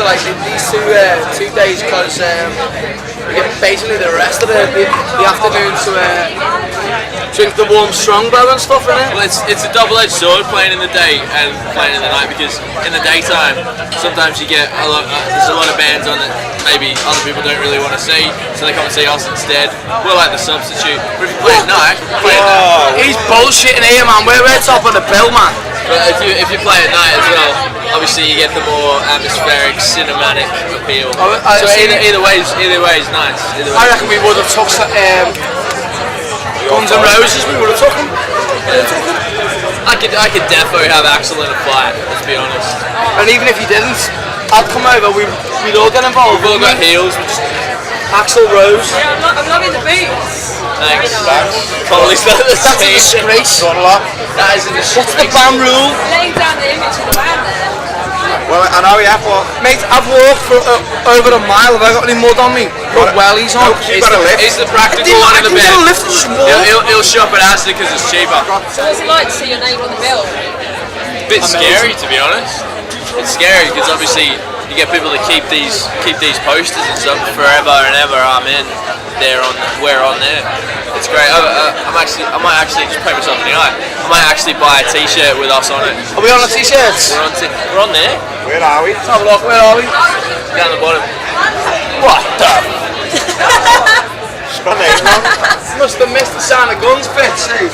after like these 2 days because we get basically the rest of the afternoon to drink the warm strongbow and stuff, innit? Well, it's a double-edged sword playing in the day and playing in the night, because in the daytime sometimes you get there's a lot of bands on that maybe other people don't really want to see, so they come and see us instead. We're like the substitute. But if you play at night, He's bullshitting here, man. We're top of the bill, man. But if you play at night as well, obviously you get the more atmospheric, cinematic appeal. So either way is nice. I reckon we would have took Guns N' Roses. We would have took them. I could definitely have Axel in a fight. Let's be honest. And even if you didn't, I'd come over. We'd all get involved. We've all got heels. Axel Rose. Yeah, I'm loving the boots. Thanks. Probably That's a disgrace. That is a disgrace. What's the band rule? Laying down the image of the band there. Well, I know, yeah, but... Mate, I've walked for over a mile. Have I got any mud on me? Got wellies on. You've got a lift. He's the practical one in the bed. Lift and just walk. He'll shop at Asda because it's cheaper. So what's it like to see your name on the bill? A bit scary, to be honest. It's scary because obviously you get people to keep these posters and stuff forever and ever. I'm in there we're on there. It's great. I might actually just paint myself in the eye. I might actually buy a T-shirt with us on it. Are we on the T-shirts? We're on there. Where are we? Let's have a look. Where are we? Down the bottom. What the? Spun it, man. Must have missed the sound of guns bit, see?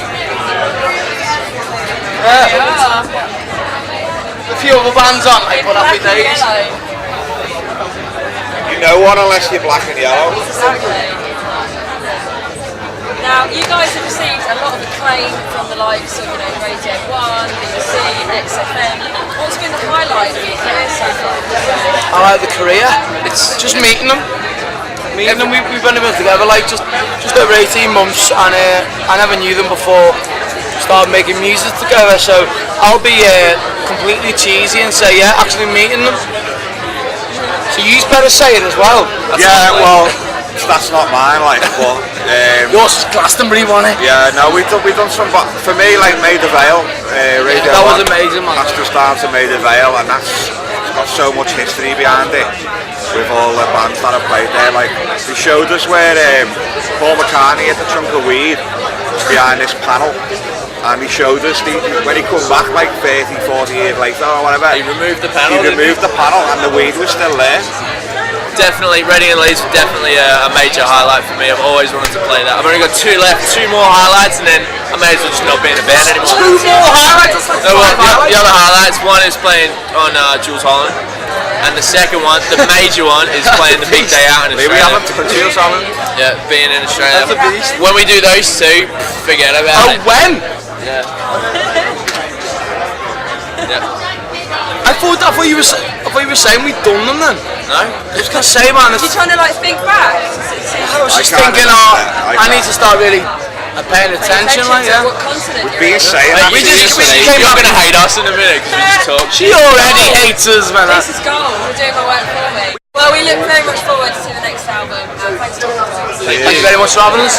Yeah. A few other bands on, like, but happy days. You know one unless you're black and yellow. Exactly. Now, you guys have received a lot of acclaim from the likes of, Radio 1, BBC, XFM. What's been the highlight of your career so far? I like the career. It's just meeting them. We've only been together like just over 18 months, and I never knew them before we started making music together. So I'll be completely cheesy and say, yeah, actually meeting them. So you better say it as well. That's not mine, like, but... Yours is Glastonbury, wasn't it? Yeah, no, we've done some, but for me, like, Made of Vale, Radio that was 1, amazing, man. that's just down to Made of Vale, and it's got so much history behind it, with all the bands that have played there. Like, they showed us where Paul McCartney had the chunk of weed behind this panel, and he showed us, when he come back, like 30, 40 years later, or whatever, He removed the panel. And the weed was still there. Definitely, Reading and Leeds were definitely a major highlight for me. I've always wanted to play that. I've only got 2 left, 2 more highlights, and then I may as well just not be in a band anymore. 2 more highlights? That's like The other highlights, one is playing on Jules Holland, and the second one, the major one, is playing the big day out in Australia. We haven't put Jules Holland. Yeah, being in Australia. That's a beast. When we do those 2, forget about it. When? Yeah. I thought you were saying we'd done them then. No? I was gonna say, man. You're trying to think back? I was just can't thinking, understand. I need to start really paying attention, like, yeah. What continent Being you're saying Like, that, you're gonna hate us in a minute because we just talk. She already hates us, man. This is gold. You're doing my work for me. Well, we look very much forward to the next album. Thanks for talking to us. Thank you very much for having us.